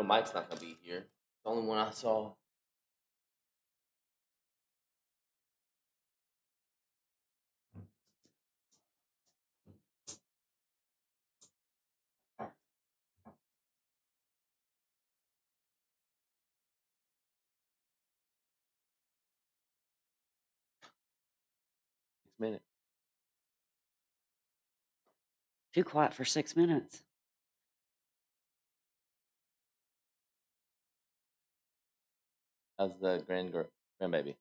Mike's not gonna be here. The only one I saw. Minute. Too quiet for 6 minutes. How's the grandbaby?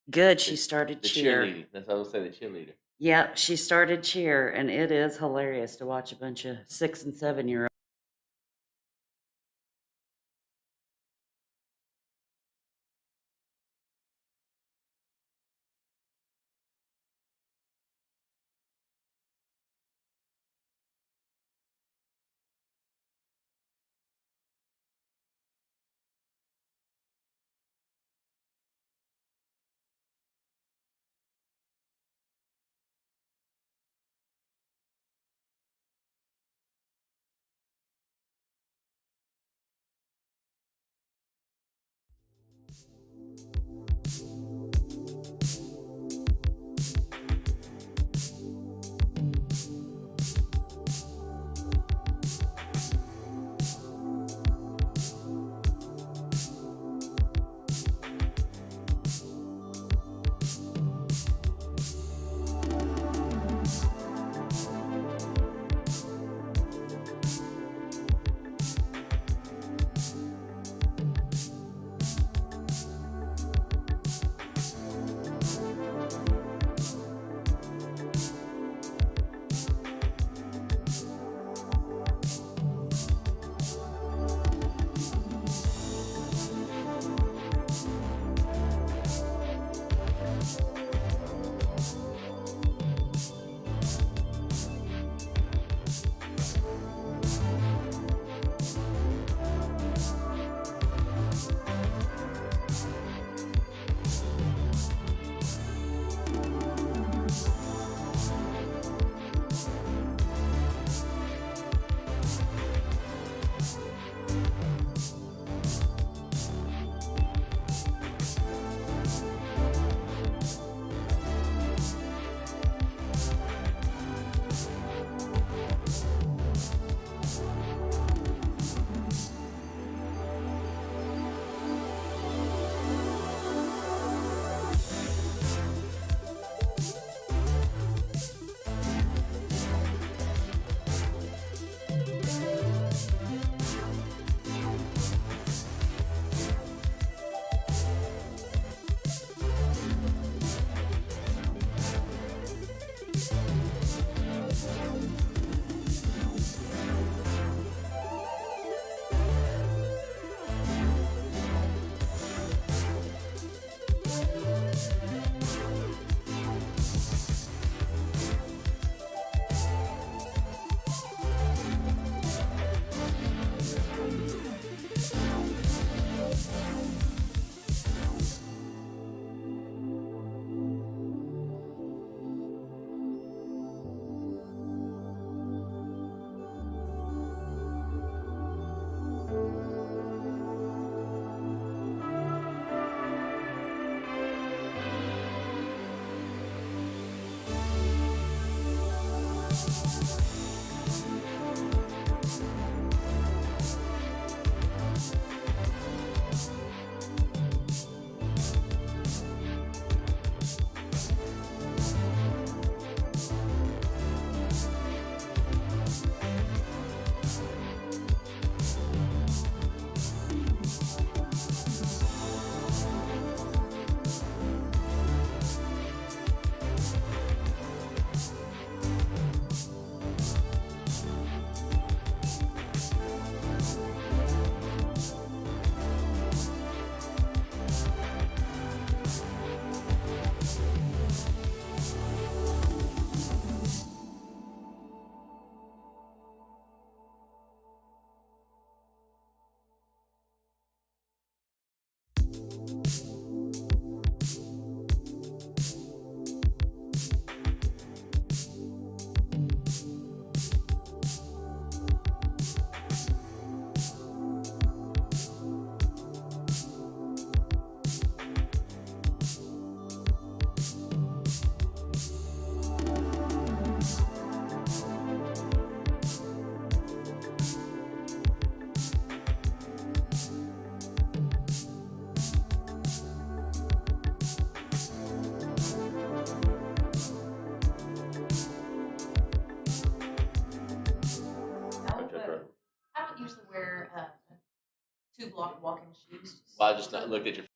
Good. She started The cheer. cheerleading. That's what I would say. The cheerleader. Yep, she started cheer, and it is hilarious to watch a bunch of 6 and 7-year-olds. walking shoes. Well, I just not looked at your.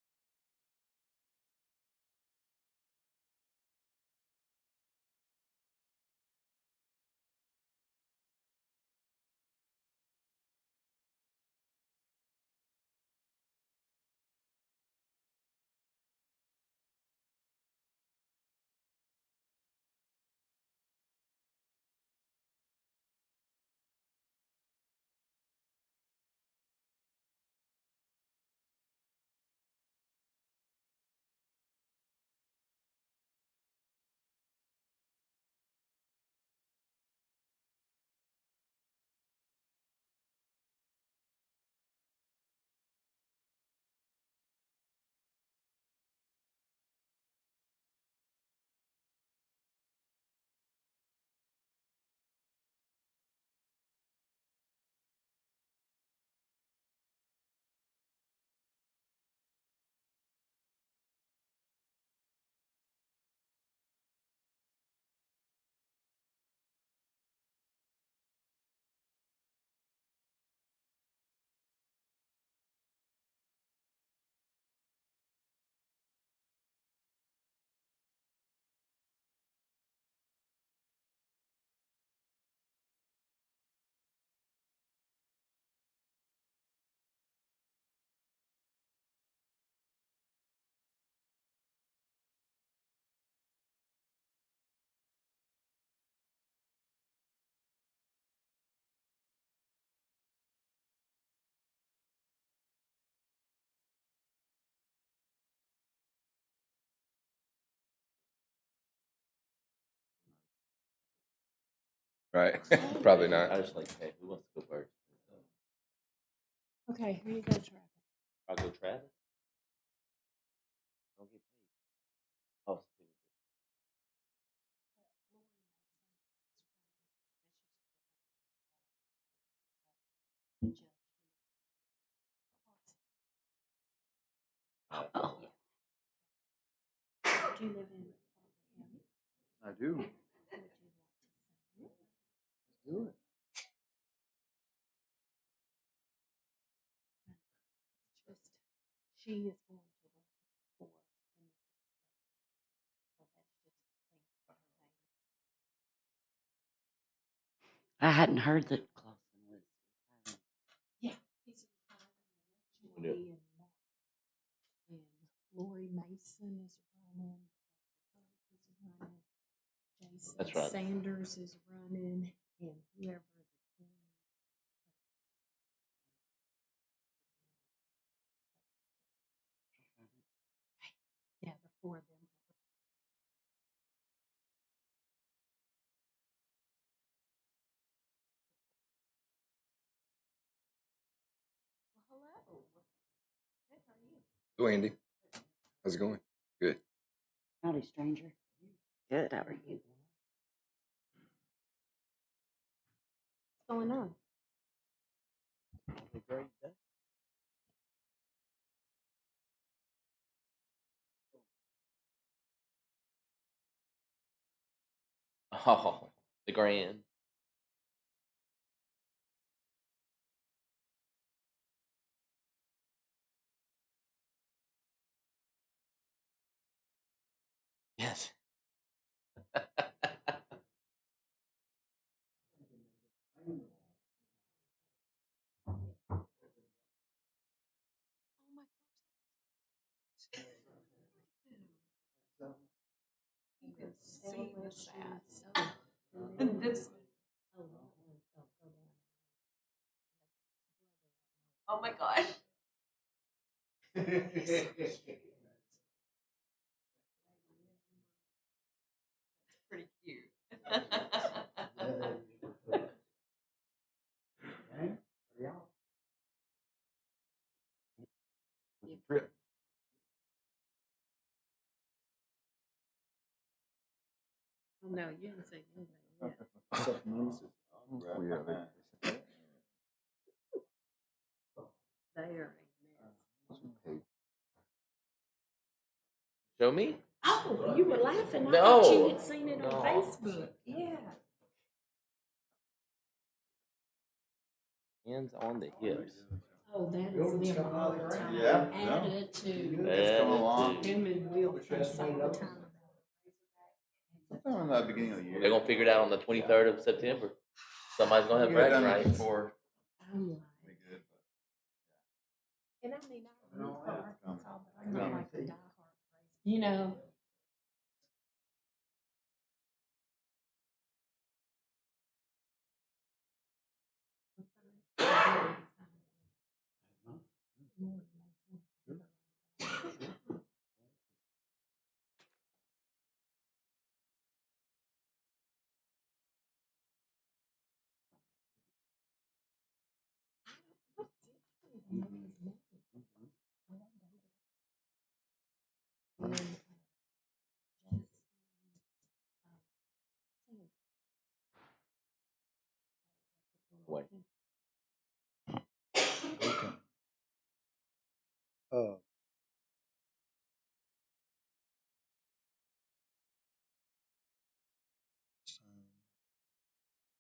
Right. Probably not. I just like, hey, who wants to go first? Okay, here you go, Travis. I'll go Travis. Don't get paid. Oh, Oh, Do you live in County? I do. Would you like to sign it? Do it. Just, she is going to work for the so that's just a thing for her name. I hadn't heard that Clausen was retiring. Yeah, he's retiring. She will Yep. be in March. And Lori Mason is running. Is running. Jason That's right. Sanders is running, and whoever the yeah, the four of them. Well, hello. Good, how are you? Hello, Andy. How's it going? Good. Howdy, stranger. Good, how are you? What's going on? Have a great day. Oh, the grand. Yes. Oh my gosh. You can see the sass. And this one. Oh my gosh. Pretty cute. Trip. Oh no, you didn't say anything yet. Oh, yeah, They are a mess. hey, Show me? Oh, you were laughing. I No. thought you had seen it on No. Facebook. Yeah. Hands on the hips. Oh, that is Building's them coming all out of the the ground. time. Yeah, no. Added to. It's coming along. Him and Will Wish fuss that's made all up. the time. Sometime in the beginning of the year. They're gonna figure it out on the 23rd of September. Somebody's gonna have Get it bragging done rights. before. I'm like, Be good, and I mean, I root for it's coming. Arkansas, but I'm not like the diehard crazy, you know? Wait. Okay.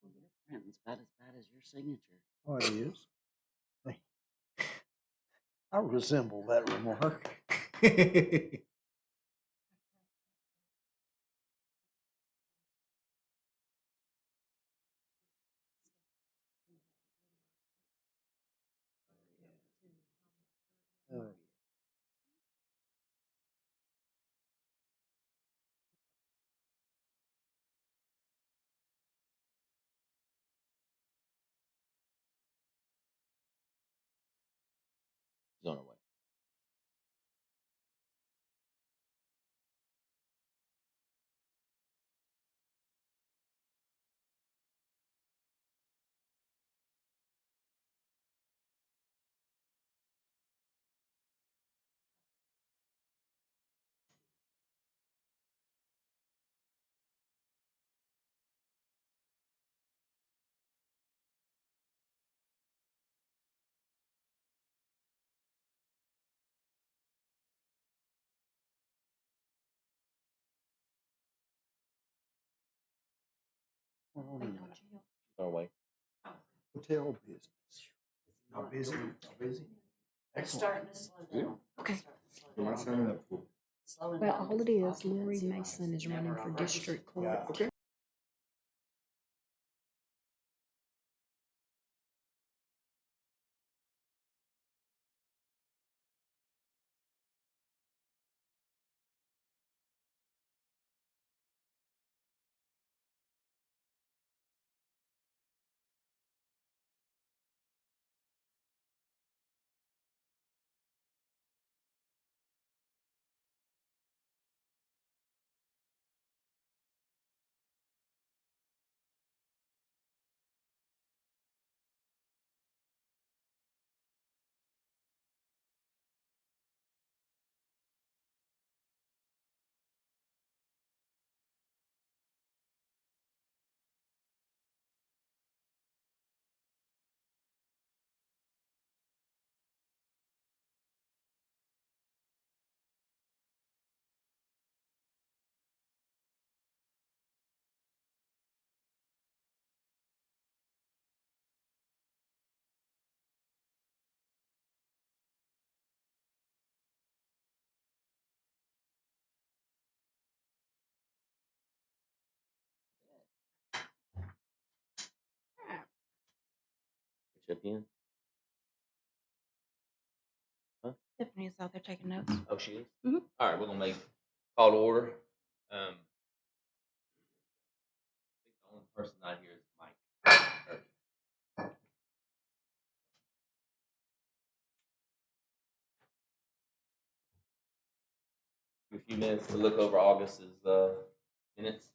Your printing's about as bad as your signature. Oh, it is. I resemble that remark. Oh, She's on her way. oh, She's on her way. hotel business. Not busy, not busy. Excellent. Starting to slow down. Okay. Am I signing up for? Slowing Well, down. all it is, Lori Mason is running for district court. Yeah. Okay. Chip in. Tiffany's out there taking notes. Oh, she is? Mhm. All right, we're gonna make call to order. I think the only person not here is Mike. A few minutes to look over August's minutes.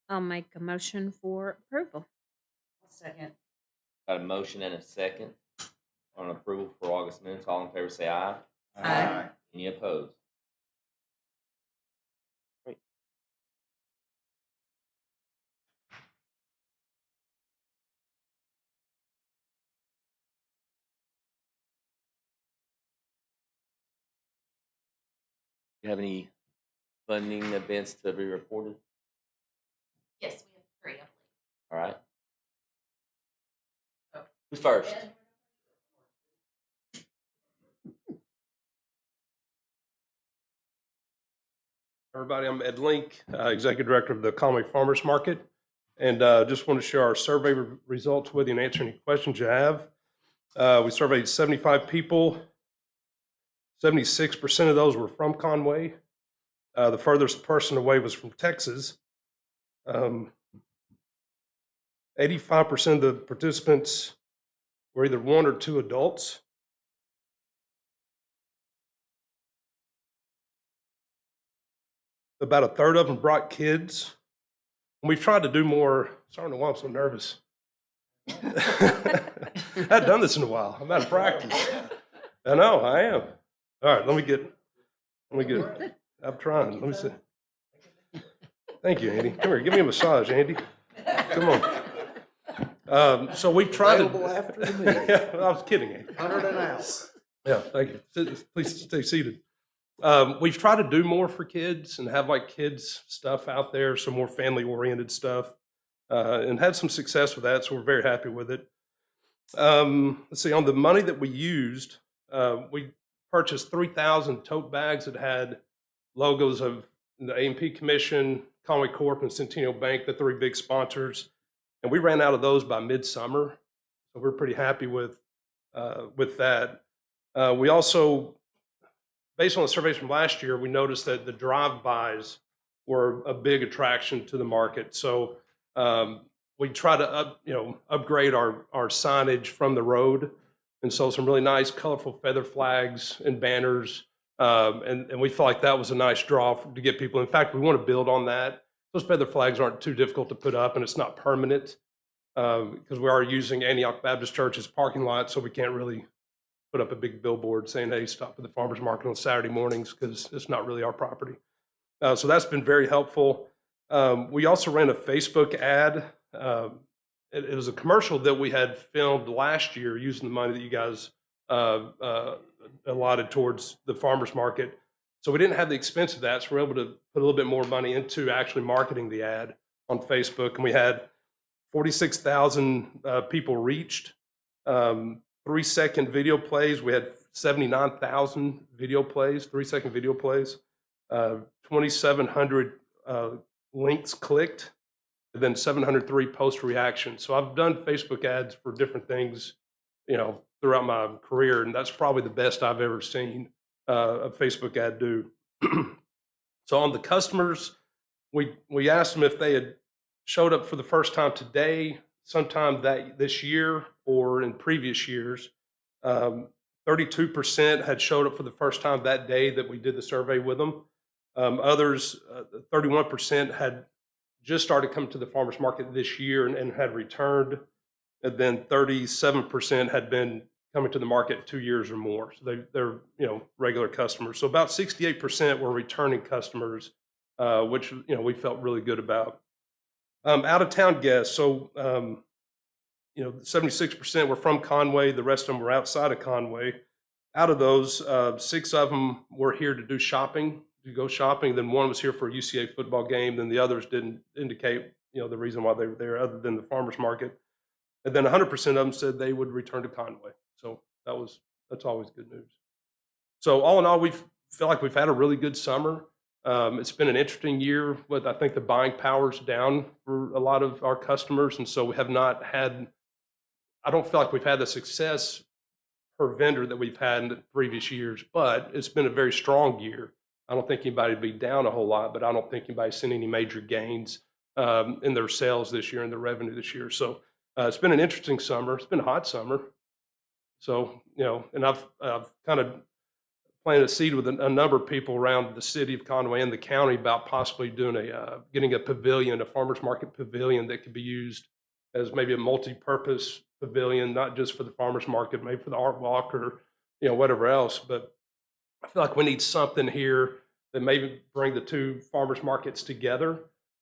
I'll make a motion for approval. Second. Got a motion and a second on approval for August minutes. All in favor say aye. Aye. Any opposed? Great. Do you have any funding events to be reported? Yes, we have 3, I believe. All right. Who's first? Everybody, I'm Ed Link, Executive Director of the Conway Farmers Market, and just want to share our survey results with you and answer any questions you have. We surveyed 75 people. 76% of those were from Conway. The furthest person away was from Texas. 85% of the participants were either one or two adults. About a third of them brought kids. And we've tried to do more. Sorry, I don't know why I'm so nervous. I haven't done this in a while. I'm out of practice. I know, I am. All right, let me get I'm trying. Let me see. Thank you, Andy. Come here, give me a massage, Andy. Come on. So we've tried Available to. after the meeting. I was kidding, Andy. 100 an hour. Yeah, thank you. Please stay seated. We've tried to do more for kids and have like kids stuff out there, some more family oriented stuff, and had some success with that. So we're very happy with it. Let's see, on the money that we used, we purchased 3,000 tote bags that had logos of the A&P Commission, Conway Corp, and Centennial Bank, the three big sponsors. And we ran out of those by midsummer. So we're pretty happy with that. We also, based on the surveys from last year, we noticed that the drive-bys were a big attraction to the market. So we try to upgrade our signage from the road, and so some really nice, colorful feather flags and banners, and we felt like that was a nice draw to get people. In fact, we want to build on that. Those feather flags aren't too difficult to put up, and it's not permanent because we are using Antioch Baptist Church's parking lot, so we can't really put up a big billboard saying, hey, stop at the farmer's market on Saturday mornings, because it's not really our property. So that's been very helpful. We also ran a Facebook ad. It was a commercial that we had filmed last year using the money that you guys allotted towards the farmer's market. So we didn't have the expense of that, so we're able to put a little bit more money into actually marketing the ad on Facebook. And we had 46,000 people reached. 3-second video plays. We had 79,000 video plays, 3-second video plays, 2,700 links clicked, and then 703 post reactions. So I've done Facebook ads for different things, throughout my career, and that's probably the best I've ever seen a Facebook ad do. So on the customers, we asked them if they had showed up for the first time today, sometime this year, or in previous years. 32% had showed up for the first time that day that we did the survey with them. Others, 31% had just started coming to the farmer's market this year and had returned. And then 37% had been coming to the market 2 years or more. So they're regular customers. So about 68% were returning customers, which we felt really good about. Out of town guests. So 76% were from Conway. The rest of them were outside of Conway. Out of those, 6 of them were here to do shopping, to go shopping. Then 1 was here for a UCA football game. Then the others didn't indicate, the reason why they were there other than the farmer's market. And then 100% of them said they would return to Conway. So that's always good news. So all in all, we feel like we've had a really good summer. It's been an interesting year, but I think the buying power's down for a lot of our customers. And so we have not had, I don't feel like we've had the success per vendor that we've had in the previous years, but it's been a very strong year. I don't think anybody would be down a whole lot, but I don't think anybody's seen any major gains in their sales this year and their revenue this year. So it's been an interesting summer. It's been a hot summer. So, and I've kind of planted a seed with a number of people around the city of Conway and the county about possibly doing getting a pavilion, a farmer's market pavilion that could be used as maybe a multi-purpose pavilion, not just for the farmer's market, maybe for the art walk or, whatever else. But I feel like we need something here that maybe bring the two farmers markets together.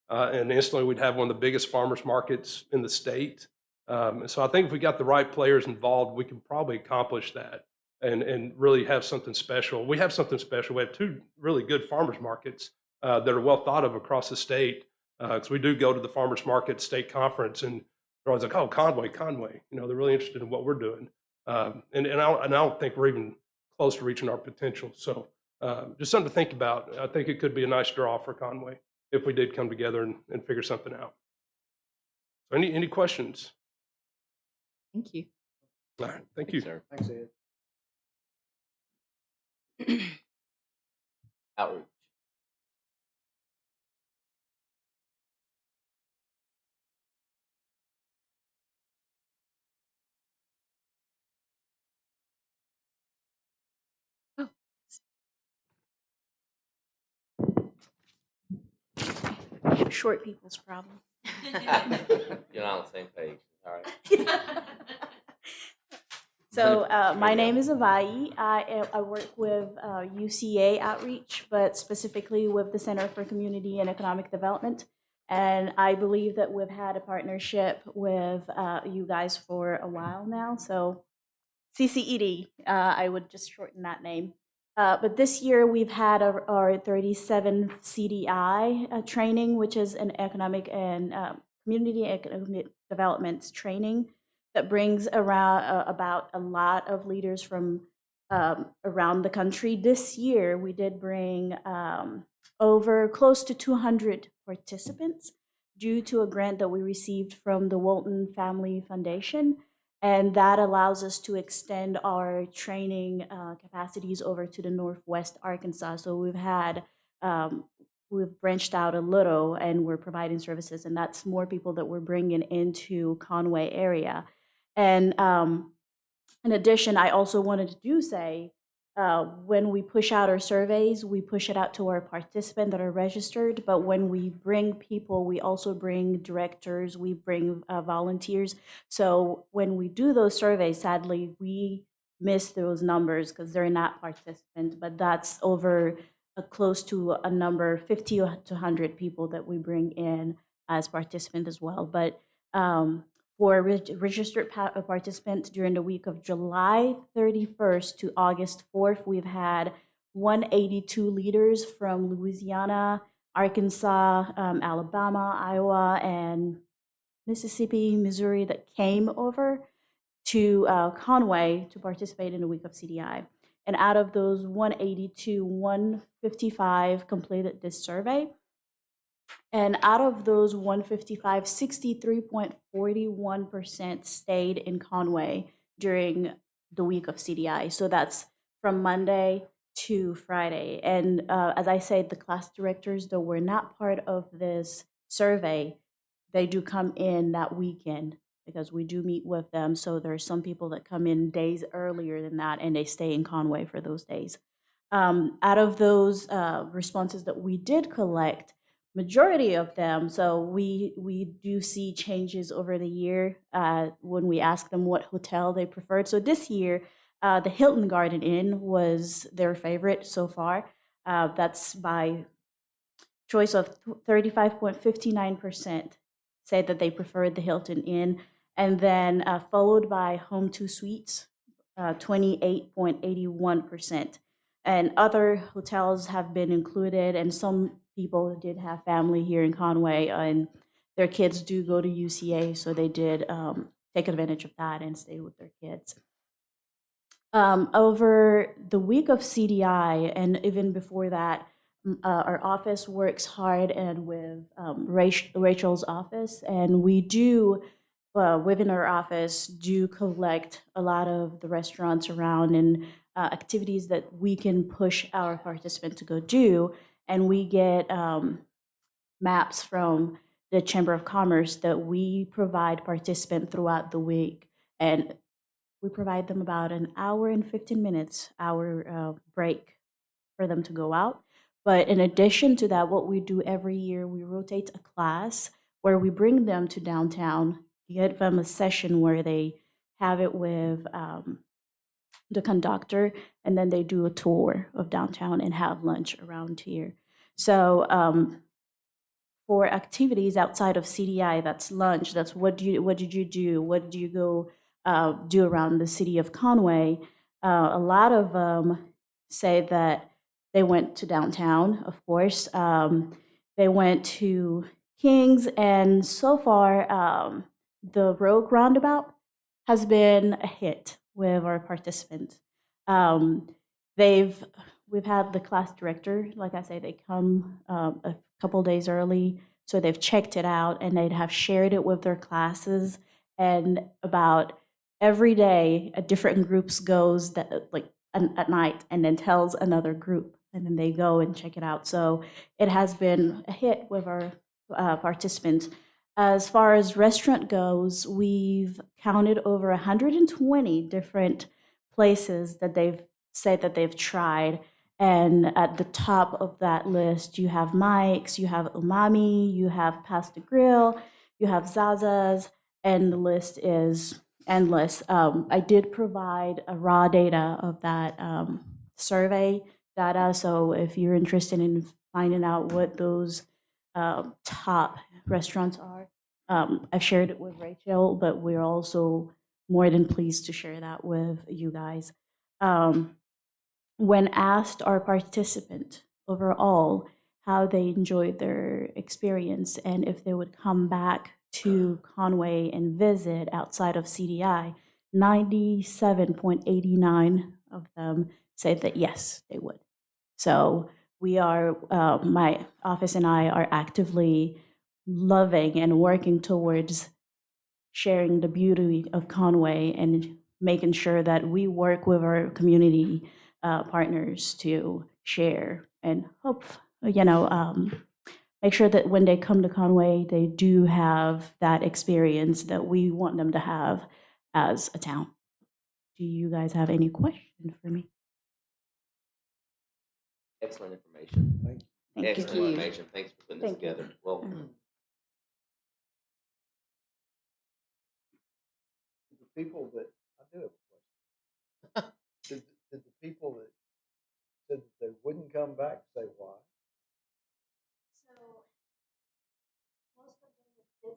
And instantly we'd have one of the biggest farmers markets in the state. And so I think if we got the right players involved, we can probably accomplish that and really have something special. We have something special. We have 2 really good farmers markets that are well thought of across the state. Because we do go to the farmers market state conference, and they're always like, oh, Conway, you know, they're really interested in what we're doing. And I don't think we're even close to reaching our potential. So just something to think about. I think it could be a nice draw for Conway if we did come together and figure something out. So any questions? Thank you. All right, thank you. Sir. Thanks, Ed. Outreach. Short people's problem. You're not on the same page. All right. So my name is Avai. I work with UCA Outreach, but specifically with the Center for Community and Economic Development. And I believe that we've had a partnership with you guys for a while now. So CCED, I would just shorten that name. But this year we've had our 37th CDI training, which is an economic and community economic development training that brings around about a lot of leaders from around the country. This year we did bring over close to 200 participants due to a grant that we received from the Walton Family Foundation. And that allows us to extend our training capacities over to the Northwest Arkansas. So we've branched out a little and we're providing services, and that's more people that we're bringing into Conway area. And in addition, I also wanted to say, when we push out our surveys, we push it out to our participants that are registered. But when we bring people, we also bring directors, we bring volunteers. So when we do those surveys, sadly, we miss those numbers because they're not participants. But that's over close to a number, 50 to 100 people that we bring in as participants as well. But for registered participants during the week of July 31st to August 4th, we've had 182 leaders from Louisiana, Arkansas, Alabama, Iowa, and Mississippi, Missouri that came over to Conway to participate in the week of CDI. And out of those 182, 155 completed this survey. And out of those 155, 63.41% stayed in Conway during the week of CDI. So that's from Monday to Friday. And as I said, the class directors, though were not part of this survey, they do come in that weekend because we do meet with them. So there are some people that come in days earlier than that and they stay in Conway for those days. Out of those responses that we did collect, majority of them, so we do see changes over the year when we ask them what hotel they preferred. So this year, the Hilton Garden Inn was their favorite so far. That's by choice of 35.59% said that they preferred the Hilton Inn, and then followed by Home 2 Suites, 28.81%. And other hotels have been included, and some people did have family here in Conway, and their kids do go to UCA, so they did take advantage of that and stay with their kids. Over the week of CDI, and even before that, our office works hard and with Rachel's office, and we do, within our office, do collect a lot of the restaurants around and activities that we can push our participants to go do. And we get maps from the Chamber of Commerce that we provide participants throughout the week. And we provide them about an hour and 15 minutes, hour break for them to go out. But in addition to that, what we do every year, we rotate a class where we bring them to downtown, get them a session where they have it with the conductor, and then they do a tour of downtown and have lunch around here. So for activities outside of CDI, that's lunch, that's what did you do, what do you go do around the city of Conway. A lot of them say that they went to downtown, of course. They went to King's, and so far the Rogue Roundabout has been a hit with our participants. Um, we've had the class director, like I say, they come a couple days early, so they've checked it out and they'd have shared it with their classes. And about every day, a different groups goes that like at night and then tells another group, and then they go and check it out. So it has been a hit with our participants. As far as restaurant goes, we've counted over 120 different places that they've said that they've tried. And at the top of that list, you have Mike's, you have Umami, you have Pasta Grill, you have Zaza's, and the list is endless. I did provide a raw data of that survey data. So if you're interested in finding out what those top restaurants are, I've shared it with Rachel, but we're also more than pleased to share that with you guys. When asked our participant overall how they enjoyed their experience and if they would come back to Conway and visit outside of CDI, 97.89 of them said that yes, they would. So we are, my office and I are actively loving and working towards sharing the beauty of Conway and making sure that we work with our community partners to share and hope, make sure that when they come to Conway, they do have that experience that we want them to have as a town. Do you guys have any questions for me? Excellent information. Thank Excellent you. information. Thanks for putting this Thank you. together. Well, The people that, I do have a question. Did the people that said that they wouldn't come back say why? So most of them did say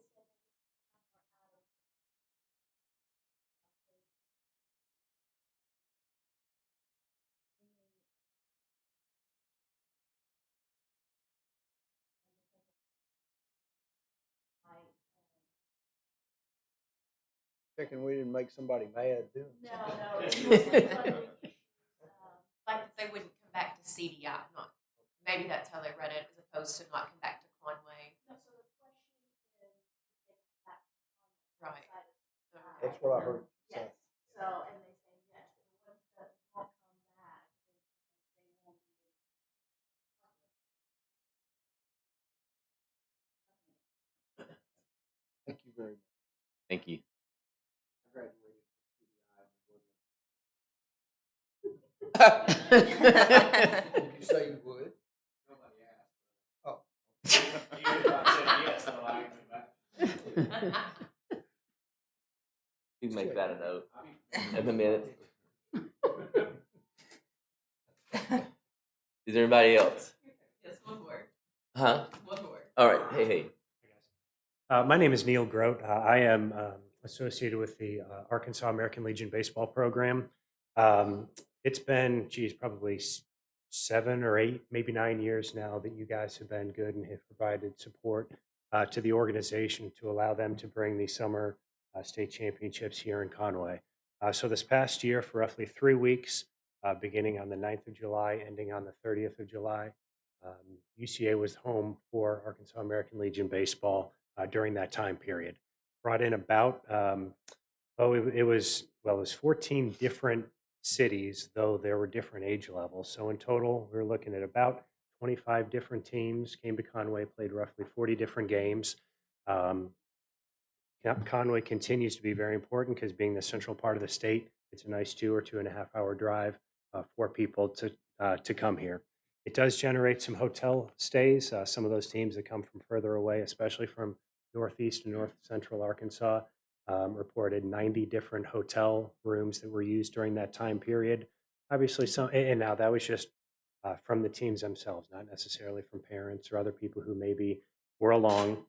Thinking we didn't make somebody mad doing no, something. no, it's mostly funding issues. Like if they wouldn't come back to CDI, not, maybe that's how they read it, as opposed to not come back to Conway. No, so the question is, if they come back Right. outside of CDI. That's what I heard. Yes, so, and they say yes, the ones that won't come back, they won't be able Thank you very much. thank you. I graduated from Did you say you would? Nobody asked. Oh. You can make that a note in the minutes. Is there anybody else? Yes, one more. Huh? One more. All right. Hey. My name is Neil Grote. I am associated with the Arkansas American Legion baseball program. It's been, probably 7 or 8, maybe 9 years now that you guys have been good and have provided support to the organization to allow them to bring the summer state championships here in Conway. So this past year, for roughly 3 weeks, beginning on the 9th of July, ending on the 30th of July, UCA was home for Arkansas American Legion baseball during that time period. Brought in about, it was 14 different cities, though there were different age levels. So in total, we were looking at about 25 different teams came to Conway, played roughly 40 different games. Conway continues to be very important because being the central part of the state, it's a nice 2 or 2.5 hour drive for people to come here. It does generate some hotel stays. Some of those teams that come from further away, especially from northeast and north central Arkansas, reported 90 different hotel rooms that were used during that time period. Obviously, and now that was just from the teams themselves, not necessarily from parents or other people who maybe were along.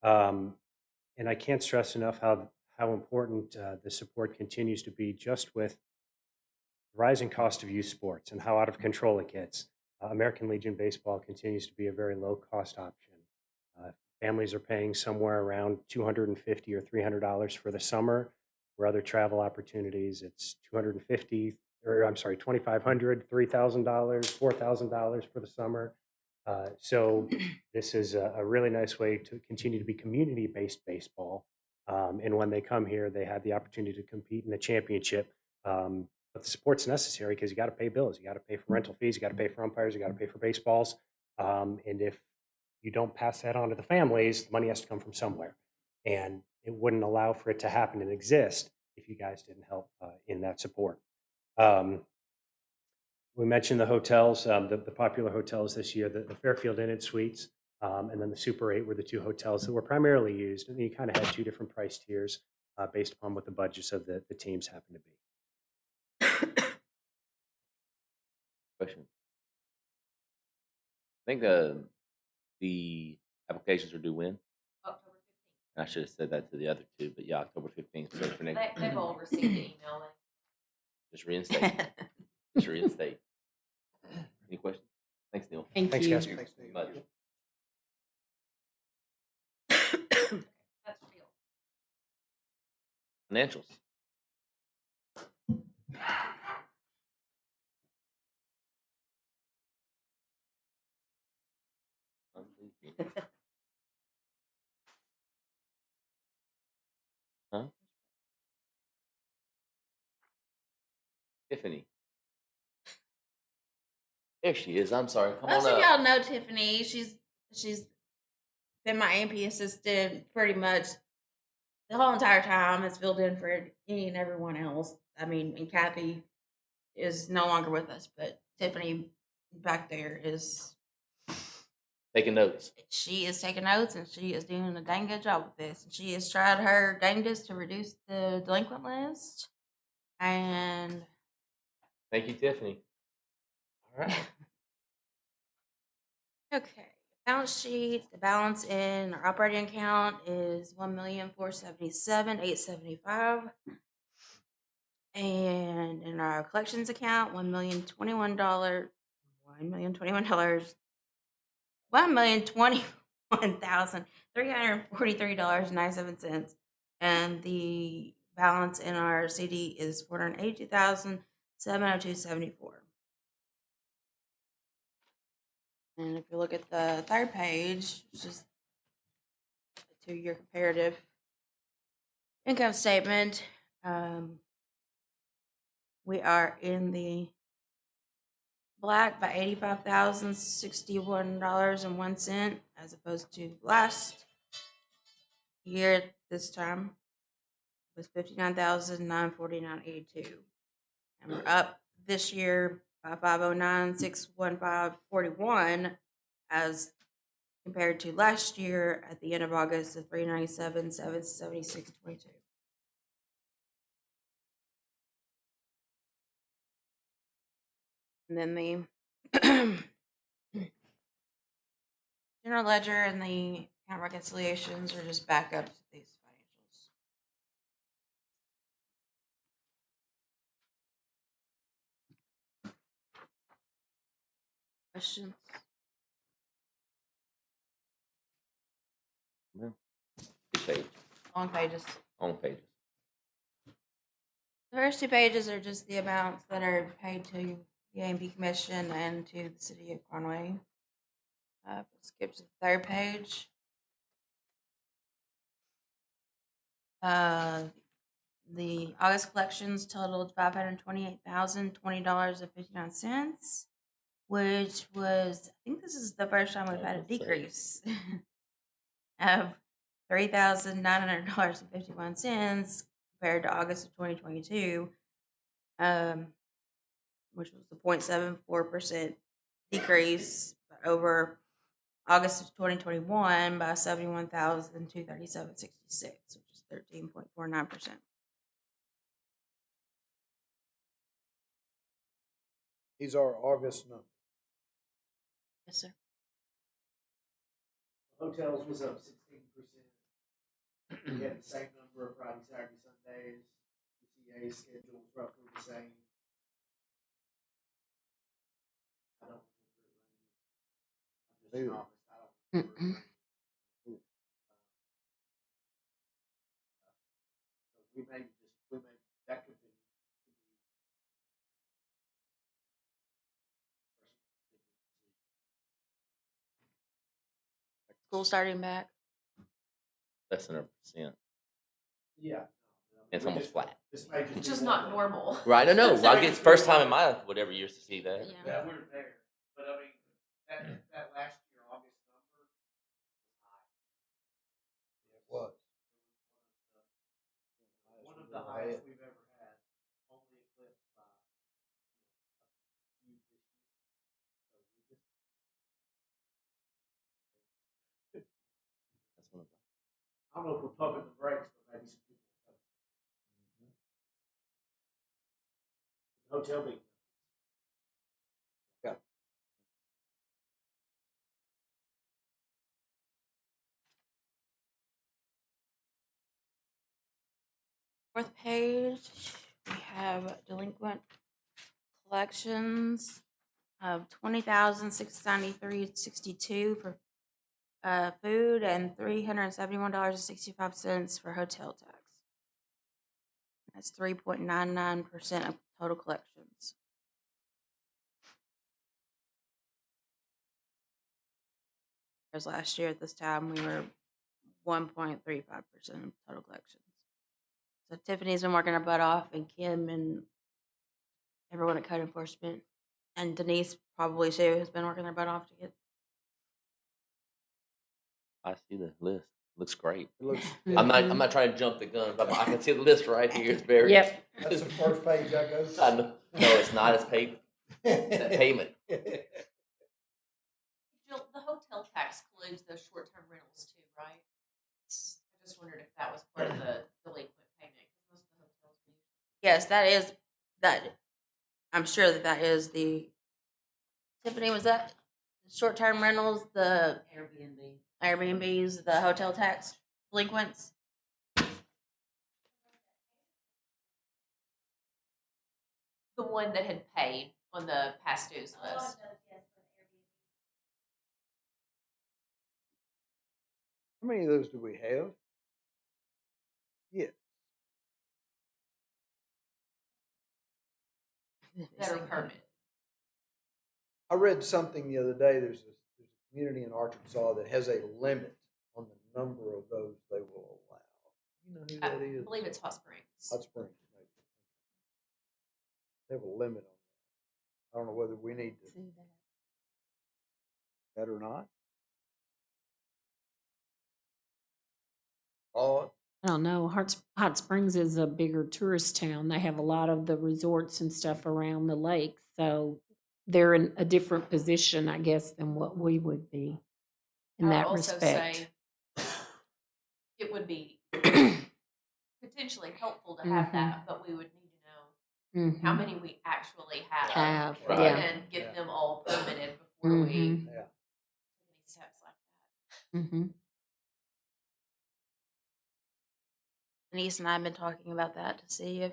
And I can't stress enough how important the support continues to be just with the rising cost of youth sports and how out of control it gets. American Legion Baseball continues to be a very low cost option. Families are paying somewhere around $250 or $300 for the summer. For other travel opportunities, it's $250, or I'm sorry, $2,500, $3,000, $4,000 for the summer. So this is a really nice way to continue to be community-based baseball. And when they come here, they have the opportunity to compete in the championship. But the support's necessary because you got to pay bills. You got to pay for rental fees. You got to pay for umpires. You got to pay for baseballs. And if you don't pass that on to the families, the money has to come from somewhere. And it wouldn't allow for it to happen and exist if you guys didn't help in that support. We mentioned the hotels, the popular hotels this year, the Fairfield Inn and Suites, and then the Super 8 were the two hotels that were primarily used. And you kind of had two different price tiers based upon what the budgets of the teams happen to be. Question. I think the applications are due when? October 15th. I should have said that to the other two, but yeah, October 15th. So for next, They've all received the email. just reinstate. Just reinstate. Any questions? Thanks, Neil. Thank Thanks, you. guys. Thanks, Steve. Much. That's real. Financials. Huh? Tiffany. There she is. I'm sorry. Come Most on of up. y'all know Tiffany. She's been my AP assistant pretty much the whole entire time. It's filled in for any and everyone else. I mean, and Kathy is no longer with us, but Tiffany back there is Taking notes. she is taking notes and she is doing a dang good job with this. And she has tried her dangest to reduce the delinquent list. And Thank you, Tiffany. All right. okay, balance sheet. The balance in our operating account is $1,477,875, and in our collections account, $1,021,343.97, and the balance in our CD is $482,702.74. And if you look at the third page, which is the 2-year comparative income statement, we are in the black by $85,061.01 as opposed to last year this time was $59,949.82. And we're up this year by $509,615.41 as compared to last year at the end of August of $397,776.22. And then the general ledger and the account reconciliations are just backups of these financials. Questions? Which page? Long pages. On pages. The first 2 pages are just the amounts that are paid to the A&P Commission and to the City of Conway. Skip to the third page. The August collections totaled $528,020.59, which was, I think this is the first time we've had a decrease of $3,900.51 compared to August of 2022, which was the 0.74% decrease over August of 2021 by $71,237.66, which is 13.49%. These are August numbers. Yes, sir. Hotels was up 16%. We had the same number of Friday, Saturday, Sundays. The CA schedule was roughly the same. I don't remember it running. I'm just an office. I don't remember it running. school starting back. Less than 1%. Yeah. It's almost flat. This may just Which be is one not of- normal. Right, I know. So I get first time in my whatever years to see that. Yeah. Yeah, we're there, but I mean, that last year, August number was high. It was. One of the highest we've ever had, only eclipsed by a few this year. So we just, That's one of I don't know if we're pumping the brakes, but maybe some people are coming. Hotel beat. Yeah. Fourth page, we have delinquent collections of $20,693.62 for food and $371.65 for hotel tax. That's 3.99% of total collections. Whereas last year at this time, we were 1.35% of total collections. So Tiffany's been working her butt off, and Kim and everyone at code enforcement, and Denise probably too has been working their butt off to get. I see the list. Looks great. It looks. I'm not trying to jump the gun, but I can see the list right here. It's very. Yep. That's the first page I go to. I know. No, it's not. It's paid. That payment. Jill, the hotel tax includes those short-term rentals too, right? I just wondered if that was part of the delinquent payment, because most of the hotels are usually. Yes, that is that. I'm sure that is the. Tiffany, was that short-term rentals, the Airbnbs, the hotel tax delinquents? The one that had paid on the past dues list. How many of those do we have? Yes. That are permanent. I read something the other day, there's a community in Arkansas that has a limit on the number of those they will allow. You know who that is? I believe it's Hot Springs. Hot Springs, maybe. They have a limit on that. I don't know whether we need to see that or not. Oh, I don't know. Hot Springs is a bigger tourist town. They have a lot of the resorts and stuff around the lake. So they're in a different position, I guess, than what we would be in I would that also respect. say it would be potentially helpful to have that, but we would need to know how many we actually have, Have, yeah. and get them all permitted before we Mhm. take yeah. any steps like that. Mm-hmm. Denise and I have been talking about that to see if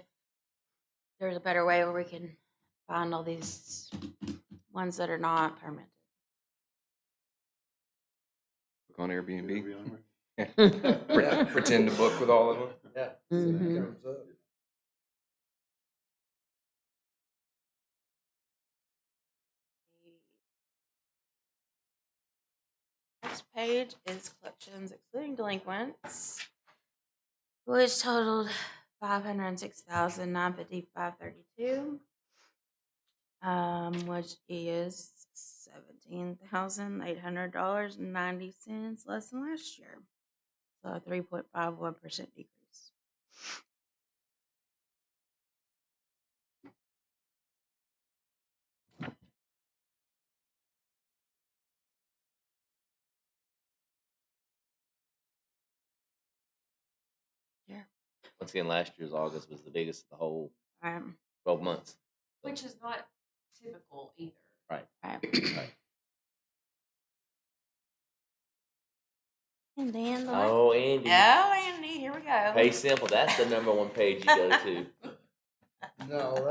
there's a better way where we can find all these ones that are not permitted. Book on Airbnb. Yeah. Pretend to book with all of them. Yeah. Mhm. It comes up. Next page is collections excluding delinquents, which totaled $506,955.32, which is $17,800.90 less than last year. So a 3.51% decrease. Yeah. Once again, last year's August was the biggest of the whole Um, 12 months. Which is not typical either. Right. right. Right. And then the Oh, Andy. Andy, here we go. Pay simple. That's the #1 page you go to. No,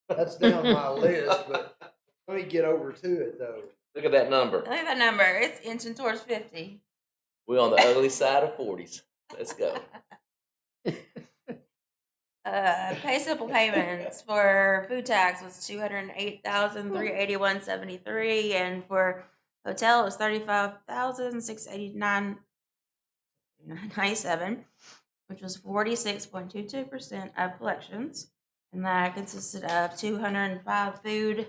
that's down my list, but let me get over to it though. Look at that number. Look at that number. It's inching towards 50. We're on the ugly side of 40s. Let's go. Pay simple payments for food tax was $208,381.73, and for Hotel was 35,689.97, which was 46.22% of collections, and that consisted of 205 food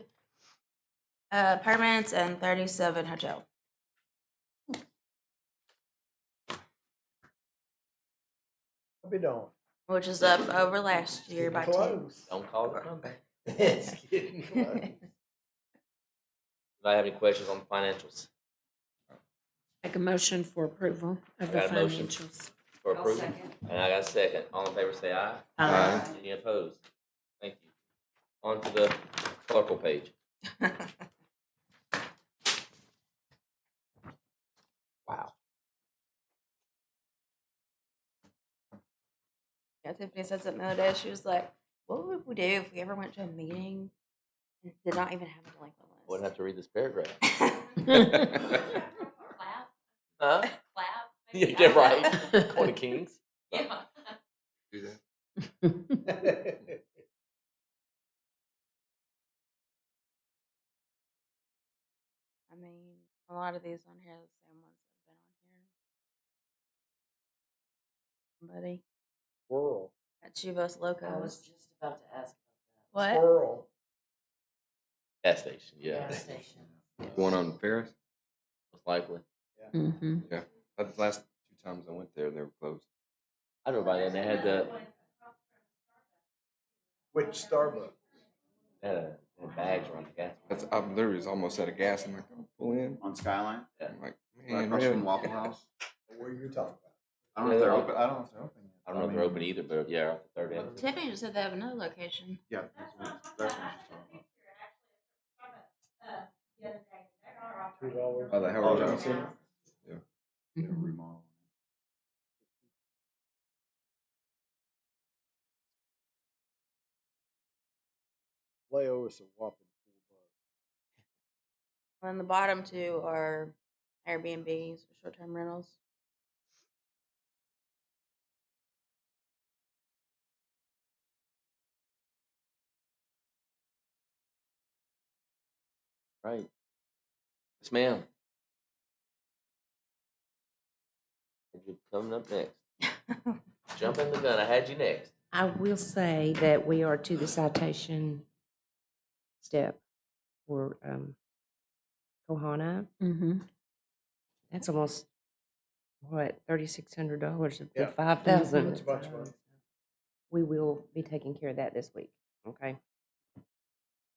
permits and 37 hotel. I'll be darned. Which is up over last year by 10. Close. Don't call it comeback. It's getting close. Do I have any questions on the financials? Make a motion for approval of the I got a motion. financials. For approval? And I got a second. All in favor, say aye. Aye. Any opposed? Thank you. On to the clerical page. Wow. Yeah, Tiffany said something the other day. She was like, what would we do if we ever went to a meeting and did not even have a delinquent list? Wouldn't have to read this paragraph. Clap, Huh? clap. Yeah, maybe. get right. Court of Kings. Yeah. Do that. I mean, a lot of these on here are the same ones that have been on here. Buddy, Squirrel. at Chivos Locos. I was just about to ask What? Squirrel. Gas station, about yeah. that. Gas station. Going on Ferris? Most likely. Mm-hmm. The last 2 times I went there, they were closed. I drove by there and they had Which Starbucks? had bags around the gas. That's I literally was almost out of gas. I'm like, I'll pull in. On Skyline, I'm like, right man, across really? from Waffle House. What are you talking about? I don't know if they're open. I don't know if they're open yet. I don't know if they're open either, but yeah, off the third end. Tiffany just said they have another location. Yeah, that's what she's talking $2. Oh, the Howard Johnson? about. They're remodeling. Leo is a whopping $4. And the bottom two are Airbnbs or short-term rentals. Right. Yes, ma'am. You're coming up next. Jumping the gun. I had you next. I will say that we are to the citation step for Kohana. Mm-hmm. That's almost, what, $3,600 of the Yeah. 5,000. That's a bunch of money. We will be taking care of that this week, okay?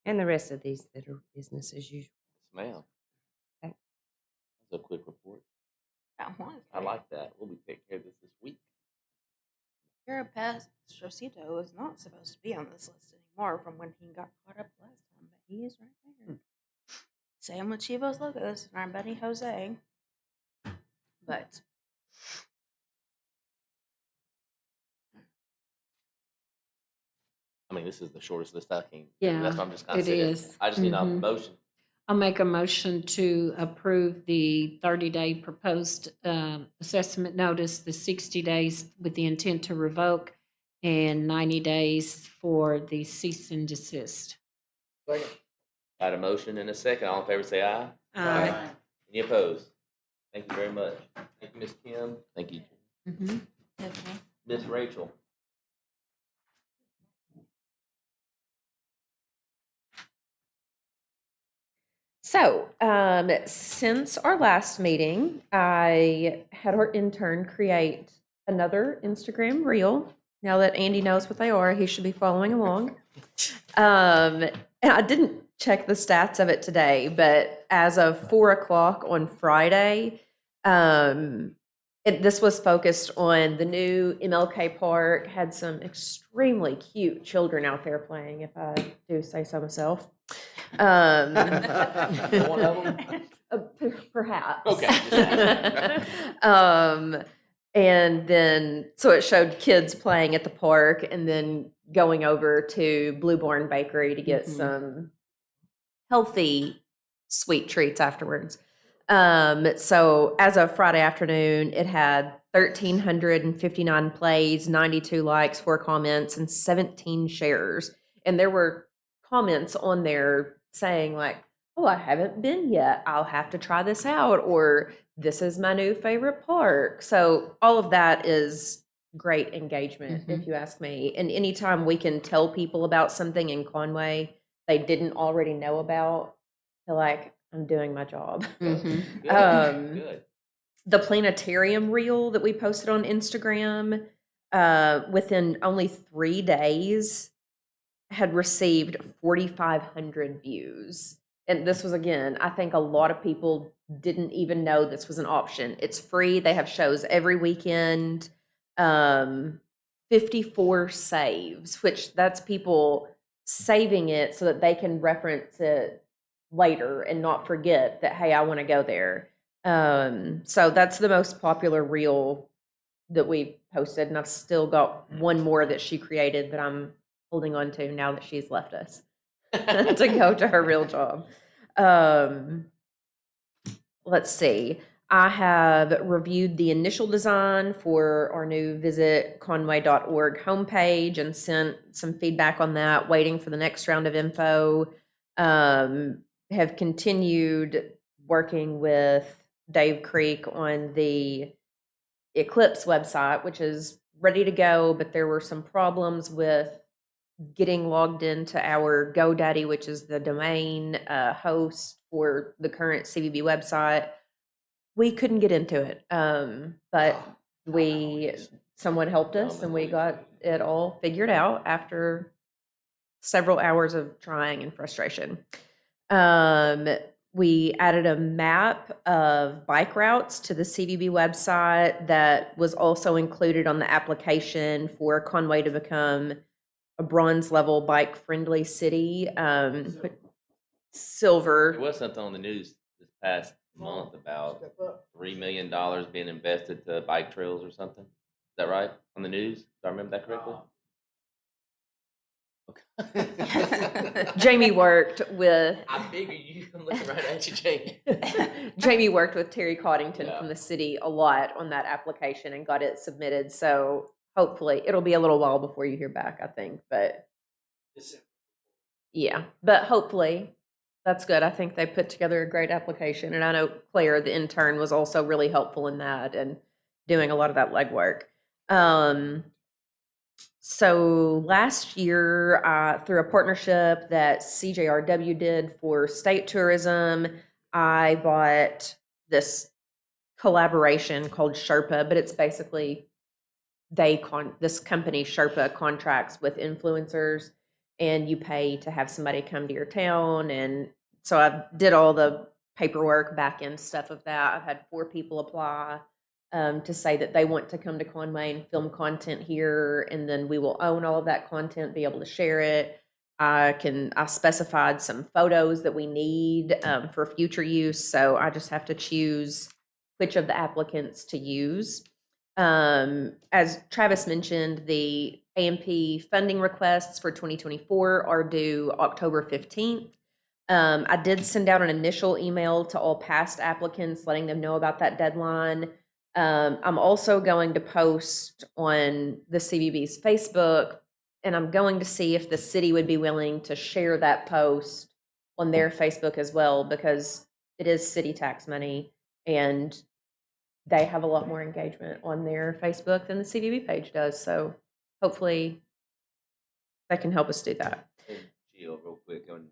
And the rest of these that are business as usual. Yes, ma'am. Okay. That's a quick report. That one. I like that. We'll be taking care of this week. Rostrosito is not supposed to be on this list anymore from when he got caught up last time, but he is right there. Same with Chivos Locos and our buddy Jose. But I mean, this is the shortest list I can. Yeah, That's why I'm just kind it of sitting. is. I just need a Mhm. motion. I'll make a motion to approve the 30-day proposed assessment notice, the 60 days with the intent to revoke, and 90 days for the cease and desist. Second. Got a motion and a second. All in favor, say aye. Aye. Any opposed? Thank you very much. Thank you, Ms. Kim. Thank you, Mhm. Tiffany. Ms. Rachel. So, since our last meeting, I had our intern create another Instagram reel. Now that Andy knows what they are, he should be following along. And I didn't check the stats of it today, but as of 4 o'clock on Friday, this was focused on the new MLK Park, had some extremely cute children out there playing, if I do say so myself. One of them? Perhaps. Okay. And then, so it showed kids playing at the park and then going over to Blue Barn Bakery to get some healthy sweet treats afterwards. So as of Friday afternoon, it had 1,359 plays, 92 likes, 4 comments, and 17 shares. And there were comments on there saying like, oh, I haven't been yet. I'll have to try this out, or this is my new favorite park. So all of that is great engagement, if you ask me. And anytime we can tell people about something in Conway they didn't already know about, feel like I'm doing my job. Good, Um, good. The planetarium reel that we posted on Instagram, within only 3 days, had received 4,500 views. And this was, again, I think a lot of people didn't even know this was an option. It's free. They have shows every weekend. 54 saves, which that's people saving it so that they can reference it later and not forget that, hey, I want to go there. So that's the most popular reel that we posted, and I've still got one more that she created that I'm holding on to now that she's left us to go to her real job. Let's see. I have reviewed the initial design for our new visit conway.org homepage and sent some feedback on that, waiting for the next round of info. Have continued working with Dave Creek on the Eclipse website, which is ready to go, but there were some problems with getting logged into our GoDaddy, which is the domain host for the current CVB website. We couldn't get into it, but someone helped us and we got it all figured out after several hours of trying and frustration. We added a map of bike routes to the CVB website that was also included on the application for Conway to become a bronze level bike friendly city. Silver. There was something on the news this past month about $3 million being invested to bike trails or something. Is that right? On the news? Do I remember that correctly? Jamie worked with. I figured you can look right at you, Jamie. Jamie worked with Terry Coddington from the city a lot on that application and got it submitted. So hopefully it'll be a little while before you hear back, I think. But yeah, but hopefully that's good. I think they put together a great application. And I know Claire, the intern, was also really helpful in that and doing a lot of that legwork. So last year, through a partnership that CJRW did for state tourism, I bought this collaboration called Sherpa, but it's basically this company Sherpa contracts with influencers, and you pay to have somebody come to your town. And so I did all the paperwork, back end stuff of that. I've had 4 people apply to say that they want to come to Conway and film content here, and then we will own all of that content, be able to share it. I specified some photos that we need for future use, so I just have to choose which of the applicants to use. As Travis mentioned, the AMP funding requests for 2024 are due October 15th. I did send out an initial email to all past applicants, letting them know about that deadline. I'm also going to post on the CVB's Facebook, and I'm going to see if the city would be willing to share that post on their Facebook as well, because it is city tax money, and they have a lot more engagement on their Facebook than the CVB page does. So hopefully that can help us do that. And Gio, real quick, I'm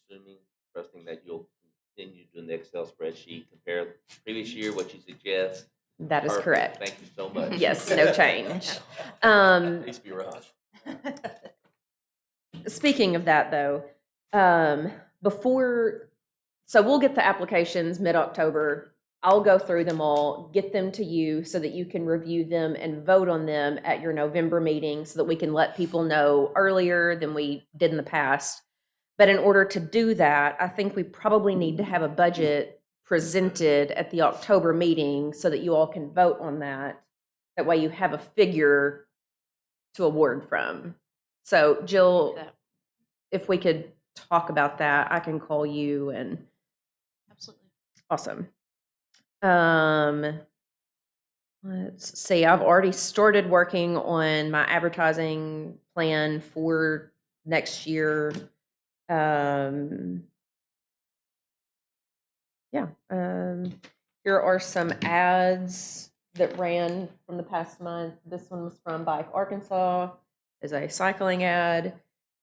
assuming, trusting that you'll continue doing the Excel spreadsheet, compare previous year, what you suggest. That is Perfect. correct. Thank you so much. Yes, no change. Please be rough. Speaking of that, though, so we'll get the applications mid-October. I'll go through them all, get them to you so that you can review them and vote on them at your November meeting, so that we can let people know earlier than we did in the past. But in order to do that, I think we probably need to have a budget presented at the October meeting so that you all can vote on that. That way you have a figure to award from. So Jill, if we could talk about that, I can call you and. Absolutely. Awesome. Let's see, I've already started working on my advertising plan for next year. yeah. Here are some ads that ran from the past month. This one was from Bike Arkansas, is a cycling ad.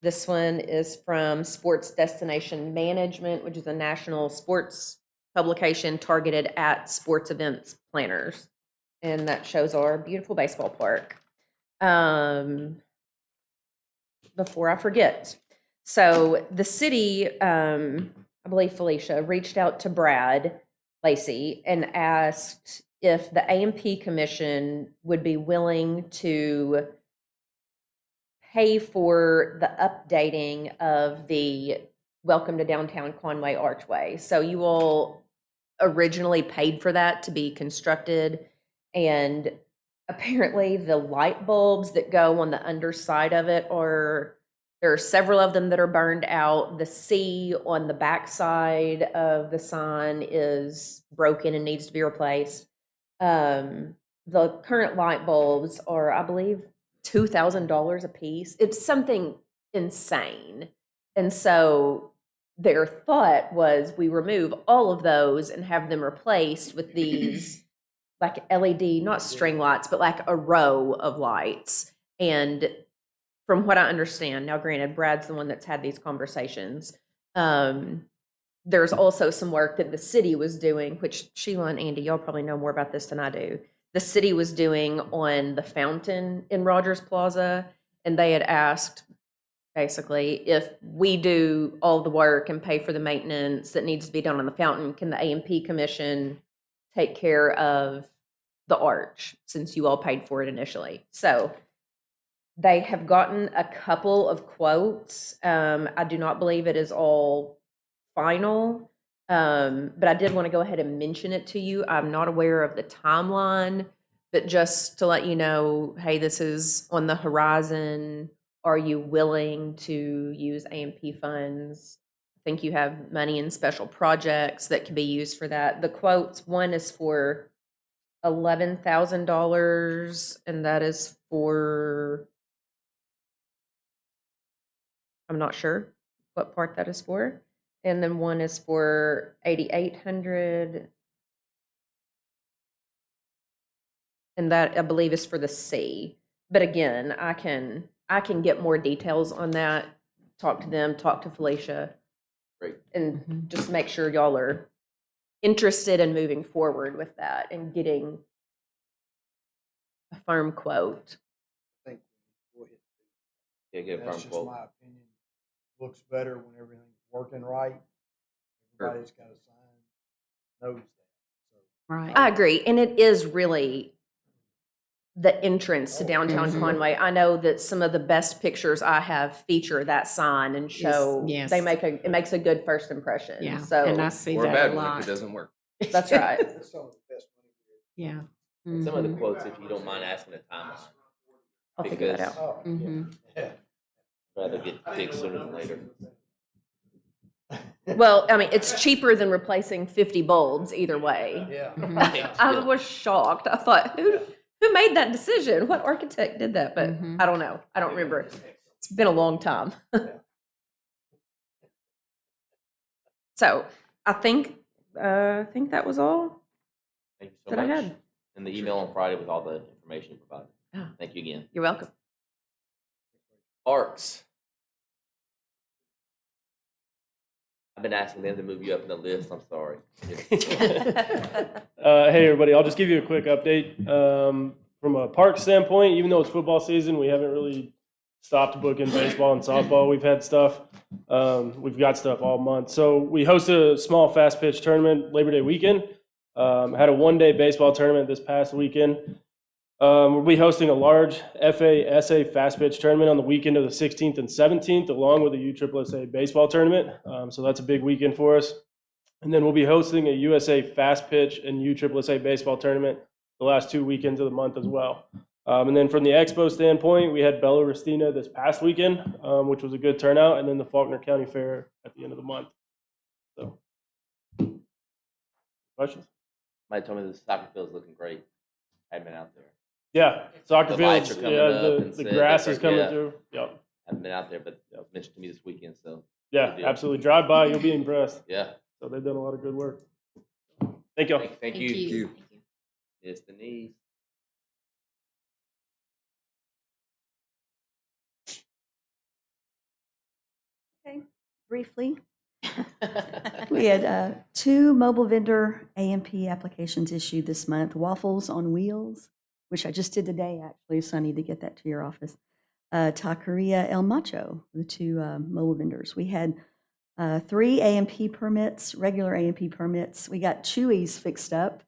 This one is from Sports Destination Management, which is a national sports publication targeted at sports events planners. And that shows our beautiful baseball park. Before I forget, so the city, I believe Felicia, reached out to Brad Lacey and asked if the A&P Commission would be willing to pay for the updating of the Welcome to Downtown Conway archway. So you all originally paid for that to be constructed, and apparently the light bulbs that go on the underside of it there are several of them that are burned out. The C on the backside of the sign is broken and needs to be replaced. The current light bulbs are, I believe, $2,000 a piece. It's something insane. And so their thought was we remove all of those and have them replaced with these like LED, not string lights, but like a row of lights. And from what I understand, now granted, Brad's the one that's had these conversations. There's also some work that the city was doing, which Sheila and Andy, y'all probably know more about this than I do. The city was doing on the fountain in Rogers Plaza, and they had asked basically if we do all the work and pay for the maintenance that needs to be done on the fountain, can the A&P Commission take care of the arch since you all paid for it initially? So they have gotten a couple of quotes. I do not believe it is all final, but I did want to go ahead and mention it to you. I'm not aware of the timeline, but just to let you know, hey, this is on the horizon. Are you willing to use A&P funds? I think you have money in special projects that can be used for that. The quotes, one is for $11,000, and that is for, I'm not sure what part that is for. And then one is for 8,800. And that I believe is for the C. But again, I can get more details on that, talk to them, talk to Felicia. Great. And just make sure y'all are interested in moving forward with that and getting a firm quote. I think go ahead. Yeah, get a That's firm just quote. my opinion. Looks better when everything's working right. Everybody's got a sign, knows that. So Right. I agree. And it is really the entrance to downtown Conway. I know that some of the best pictures I have feature that sign and show yes. it makes a good first impression. Yeah. So And I see Or a that bad a one if lot. it doesn't work. that's right. that's some of the best money we Yeah. And some of the Mhm. quotes, if you don't mind asking the timeline, I'll figure that Because- out. Oh, Mhm. yeah. rather get fixed sooner than later. Well, I mean, it's cheaper than replacing 50 bulbs either way. Yeah. Mhm. I was shocked. I thought, who made that decision? What architect did that? But Mhm. I don't know. I don't remember. It's been a long time. So I think that was all Thank you so that I much. had. And the email on Friday with all the information you provided. Oh. Thank you again. You're welcome. Parks. I've been asking them to move you up in the list. I'm sorry. Hey, everybody, I'll just give you a quick update. From a park standpoint, even though it's football season, we haven't really stopped booking baseball and softball. We've had stuff. We've got stuff all month. So we hosted a small fast pitch tournament Labor Day weekend. Had a one-day baseball tournament this past weekend. We'll be hosting a large FA-SA fast pitch tournament on the weekend of the 16th and 17th, along with a USSSA baseball tournament. So that's a big weekend for us. And then we'll be hosting a USA fast pitch and USSSA baseball tournament the last 2 weekends of the month as well. And then from the expo standpoint, we had Bella Restina this past weekend, which was a good turnout, and then the Faulkner County Fair at the end of the month. So, questions? Somebody told me the soccer field's looking great. I haven't been out there. Yeah, soccer The lights fields. are coming Yeah, up and the said grass that is they're- coming yeah. through. Yeah, Haven't been out there, but it was mentioned to me this weekend. So yeah, good deal. absolutely. Drive by, you'll be impressed. Yeah. So they've done a lot of good work. Thank y'all. Thank you. Thank you. Miss Denise. Okay, briefly. We had 2 mobile vendor AMP applications issued this month. Waffles on Wheels, which I just did today, actually, so I need to get that to your office. Taqueria El Macho, the 2 mobile vendors. We had 3 AMP permits, regular AMP permits. We got Chewy's fixed up.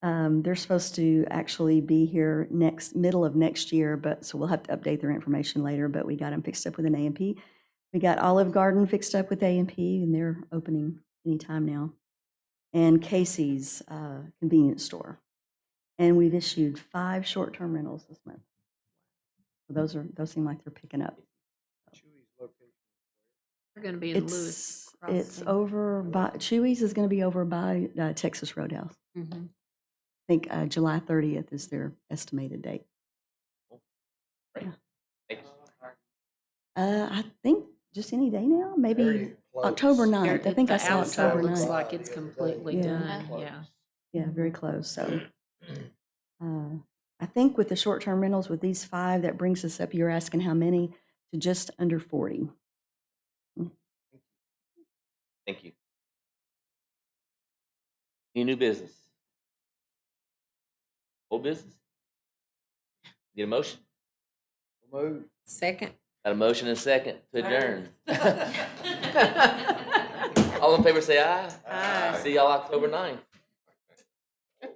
They're supposed to actually be here middle of next year, but so we'll have to update their information later, but we got them fixed up with an AMP. We got Olive Garden fixed up with AMP, and they're opening anytime now. And Casey's convenience store. And we've issued 5 short-term rentals this month. So those seem like they're picking up. They're going to be in Lewis. It's over by, Chewy's is going to be over by Texas Roadhouse. Mm-hmm. I think July 30th is their estimated date. Thanks. I think just any day now, maybe October 9th. I think I saw October 9th. Looks like it's completely done. Yeah. Yeah, very close. So I think with the short-term rentals, with these 5, that brings us up, you're asking how many, to just under 40. Thank you. Any new business? Old business? Need a motion? Move. Second. Got a motion and a second to adjourn. All in favor say aye. Aye. See y'all October 9th. It's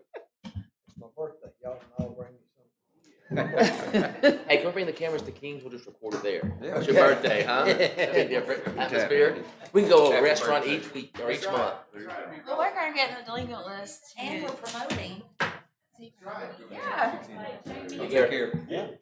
my birthday. Y'all can all bring me something. Hey, can we bring the cameras to Kings? We'll just record it there. Yeah. It's your birthday, huh? That'd be different atmosphere. We can go to a restaurant each week or each month. Well, we're gonna get in the delinquent list. And we're promoting. Yeah. Take care.